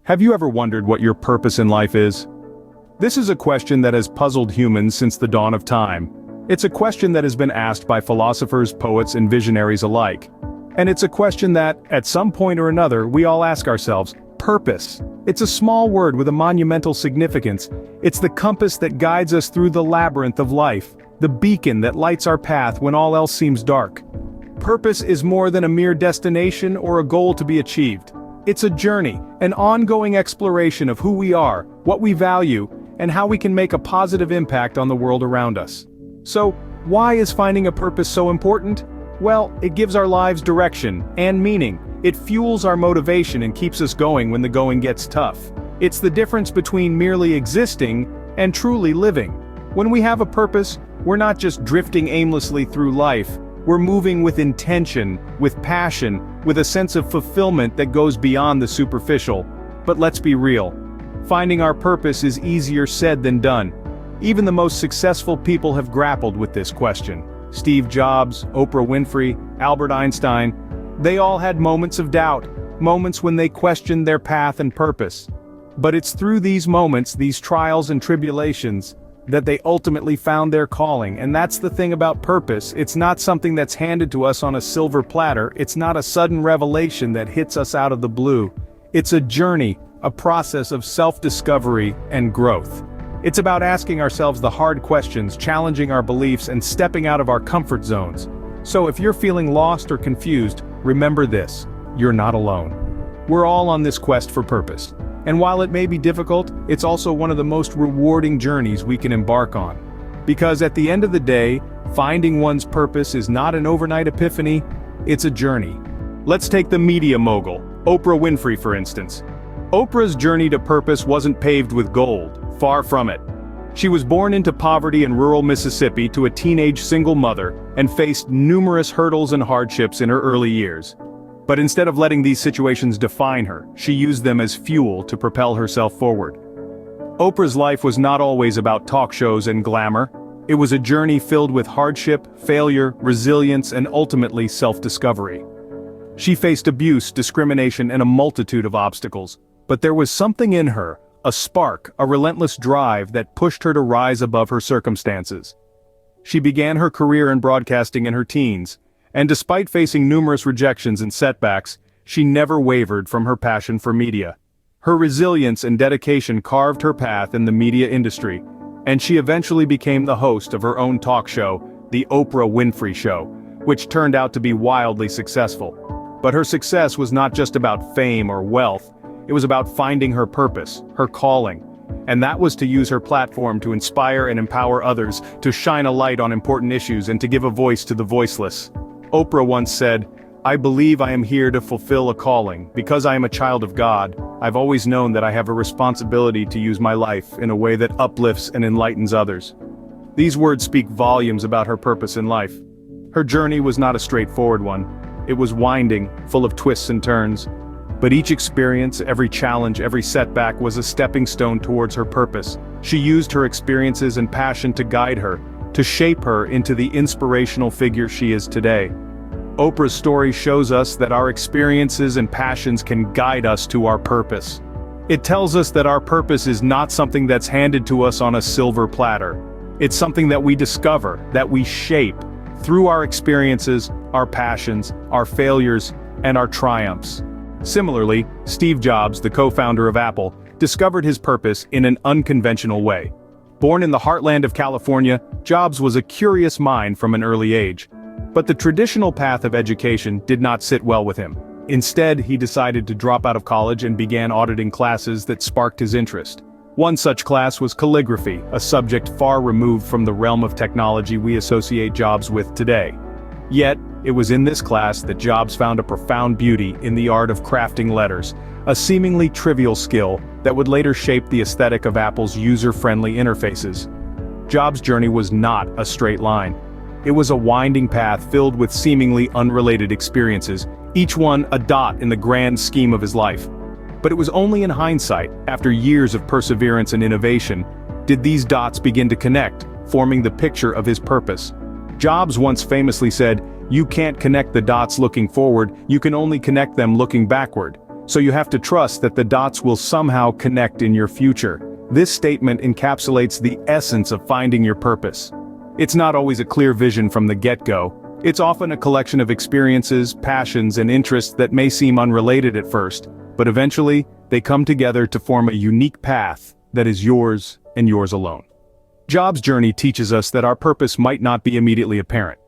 Have you ever wondered what your purpose in life is? This is a question that has puzzled humans since the dawn of time. It's a question that has been asked by philosophers, poets, and visionaries alike. And it's a question that, at some point or another, we all ask ourselves: purpose. It's a small word with a monumental significance. It's the compass that guides us through the labyrinth of life, the beacon that lights our path when all else seems dark. Purpose is more than a mere destination or a goal to be achieved. It's a journey, an ongoing exploration of who we are, what we value, and how we can make a positive impact on the world around us. So, why is finding a purpose so important? Well, it gives our lives direction and meaning. It fuels our motivation and keeps us going when the going gets tough. It's the difference between merely existing and truly living. When we have a purpose, we're not just drifting aimlessly through life. We're moving with intention, with passion, with a sense of fulfillment that goes beyond the superficial. But let's be real. Finding our purpose is easier said than done. Even the most successful people have grappled with this question. Steve Jobs, Oprah Winfrey, Albert Einstein, they all had moments of doubt, moments when they questioned their path and purpose. But it's through these moments, these trials and tribulations, that they ultimately found their calling. And that's the thing about purpose. It's not something that's handed to us on a silver platter. It's not a sudden revelation that hits us out of the blue. It's a journey, a process of self-discovery and growth. It's about asking ourselves the hard questions, challenging our beliefs, and stepping out of our comfort zones. So if you're feeling lost or confused, remember this: you're not alone. We're all on this quest for purpose. And while it may be difficult, it's also one of the most rewarding journeys we can embark on. Because at the end of the day, finding one's purpose is not an overnight epiphany, it's a journey. Let's take the media mogul, Oprah Winfrey for instance. Oprah's journey to purpose wasn't paved with gold, far from it. She was born into poverty in rural Mississippi to a teenage single mother and faced numerous hurdles and hardships in her early years. But instead of letting these situations define her, she used them as fuel to propel herself forward. Oprah's life was not always about talk shows and glamour. It was a journey filled with hardship, failure, resilience, and ultimately self-discovery. She faced abuse, discrimination, and a multitude of obstacles. But there was something in her, a spark, a relentless drive that pushed her to rise above her circumstances. She began her career in broadcasting in her teens, and despite facing numerous rejections and setbacks, she never wavered from her passion for media. Her resilience and dedication carved her path in the media industry, and she eventually became the host of her own talk show, The Oprah Winfrey Show, which turned out to be wildly successful. But her success was not just about fame or wealth, it was about finding her purpose, her calling. And that was to use her platform to inspire and empower others, to shine a light on important issues and to give a voice to the voiceless. Oprah once said, "I believe I am here to fulfill a calling. Because I am a child of God, I've always known that I have a responsibility to use my life in a way that uplifts and enlightens others." These words speak volumes about her purpose in life. Her journey was not a straightforward one. It was winding, full of twists and turns. But each experience, every challenge, every setback was a stepping stone towards her purpose. She used her experiences and passion to guide her, to shape her into the inspirational figure she is today. Oprah's story shows us that our experiences and passions can guide us to our purpose. It tells us that our purpose is not something that's handed to us on a silver platter. It's something that we discover, that we shape, through our experiences, our passions, our failures, and our triumphs. Similarly, Steve Jobs, the co-founder of Apple, discovered his purpose in an unconventional way. Born in the heartland of California, Jobs was a curious mind from an early age. But the traditional path of education did not sit well with him. Instead, he decided to drop out of college and began auditing classes that sparked his interest. One such class was calligraphy, a subject far removed from the realm of technology we associate Jobs with today. Yet, it was in this class that Jobs found a profound beauty in the art of crafting letters, a seemingly trivial skill that would later shape the aesthetic of Apple's user-friendly interfaces. Jobs' journey was not a straight line. It was a winding path filled with seemingly unrelated experiences, each one a dot in the grand scheme of his life. But it was only in hindsight, after years of perseverance and innovation, did these dots begin to connect, forming the picture of his purpose. Jobs once famously said, "You can't connect the dots looking forward, you can only connect them looking backward." So you have to trust that the dots will somehow connect in your future. This statement encapsulates the essence of finding your purpose. It's not always a clear vision from the get-go. It's often a collection of experiences, passions, and interests that may seem unrelated at first, but eventually, they come together to form a unique path that is yours and yours alone. Job's journey teaches us that our purpose might not be immediately apparent.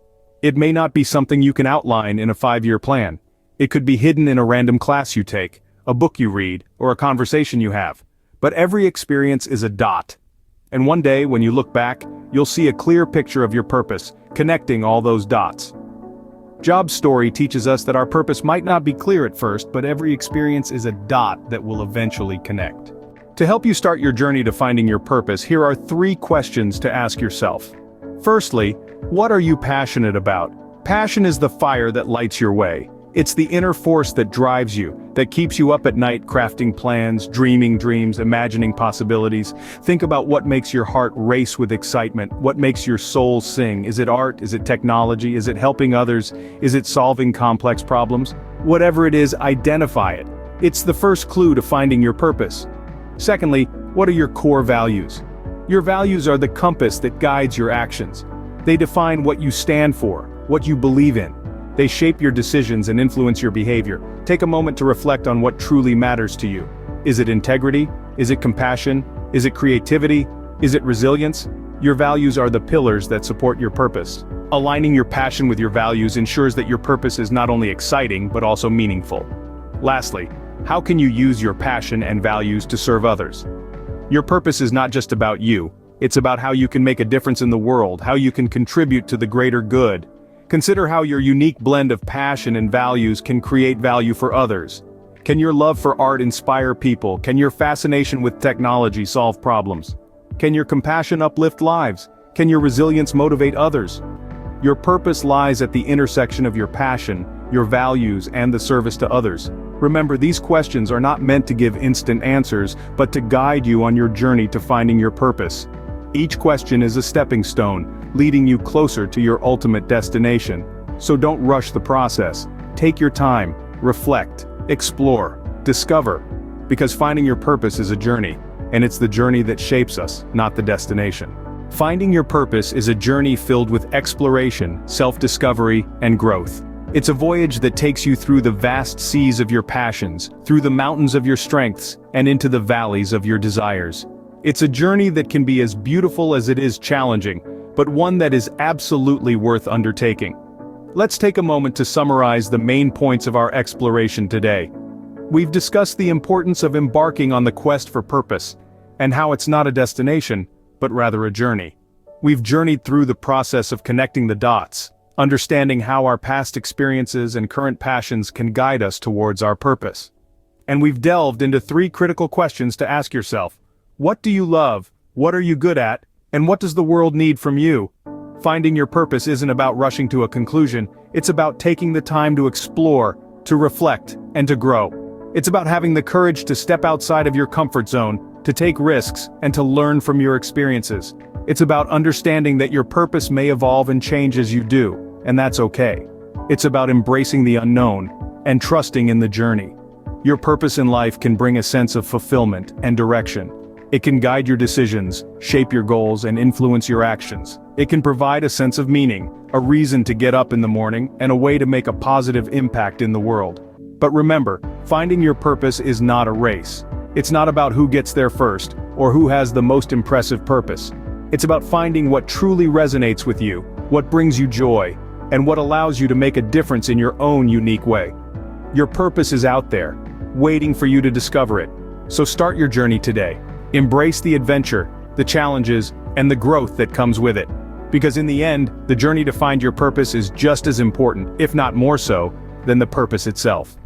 It may not be something you can outline in a 5-year plan. It could be hidden in a random class you take, a book you read, or a conversation you have. But every experience is a dot. And one day, when you look back, you'll see a clear picture of your purpose, connecting all those dots. Job's story teaches us that our purpose might not be clear at first, but every experience is a dot that will eventually connect. To help you start your journey to finding your purpose, here are 3 questions to ask yourself. Firstly, what are you passionate about? Passion is the fire that lights your way. It's the inner force that drives you, that keeps you up at night crafting plans, dreaming dreams, imagining possibilities. Think about what makes your heart race with excitement, what makes your soul sing. Is it art? Is it technology? Is it helping others? Is it solving complex problems? Whatever it is, identify it. It's the first clue to finding your purpose. Secondly, what are your core values? Your values are the compass that guides your actions. They define what you stand for, what you believe in. They shape your decisions and influence your behavior. Take a moment to reflect on what truly matters to you. Is it integrity? Is it compassion? Is it creativity? Is it resilience? Your values are the pillars that support your purpose. Aligning your passion with your values ensures that your purpose is not only exciting but also meaningful. Lastly, how can you use your passion and values to serve others? Your purpose is not just about you. It's about how you can make a difference in the world, how you can contribute to the greater good. Consider how your unique blend of passion and values can create value for others. Can your love for art inspire people? Can your fascination with technology solve problems? Can your compassion uplift lives? Can your resilience motivate others? Your purpose lies at the intersection of your passion, your values, and the service to others. Remember, these questions are not meant to give instant answers, but to guide you on your journey to finding your purpose. Each question is a stepping stone, leading you closer to your ultimate destination. So don't rush the process. Take your time, reflect, explore, discover. Because finding your purpose is a journey, and it's the journey that shapes us, not the destination. Finding your purpose is a journey filled with exploration, self-discovery, and growth. It's a voyage that takes you through the vast seas of your passions, through the mountains of your strengths, and into the valleys of your desires. It's a journey that can be as beautiful as it is challenging, but one that is absolutely worth undertaking. Let's take a moment to summarize the main points of our exploration today. We've discussed the importance of embarking on the quest for purpose, and how it's not a destination, but rather a journey. We've journeyed through the process of connecting the dots, understanding how our past experiences and current passions can guide us towards our purpose. And we've delved into 3 critical questions to ask yourself. What do you love? What are you good at? And what does the world need from you? Finding your purpose isn't about rushing to a conclusion, it's about taking the time to explore, to reflect, and to grow. It's about having the courage to step outside of your comfort zone, to take risks, and to learn from your experiences. It's about understanding that your purpose may evolve and change as you do, and that's okay. It's about embracing the unknown, and trusting in the journey. Your purpose in life can bring a sense of fulfillment and direction. It can guide your decisions, shape your goals, and influence your actions. It can provide a sense of meaning, a reason to get up in the morning, and a way to make a positive impact in the world. But remember, finding your purpose is not a race. It's not about who gets there first, or who has the most impressive purpose. It's about finding what truly resonates with you, what brings you joy, and what allows you to make a difference in your own unique way. Your purpose is out there, waiting for you to discover it. So start your journey today. Embrace the adventure, the challenges, and the growth that comes with it. Because in the end, the journey to find your purpose is just as important, if not more so, than the purpose itself.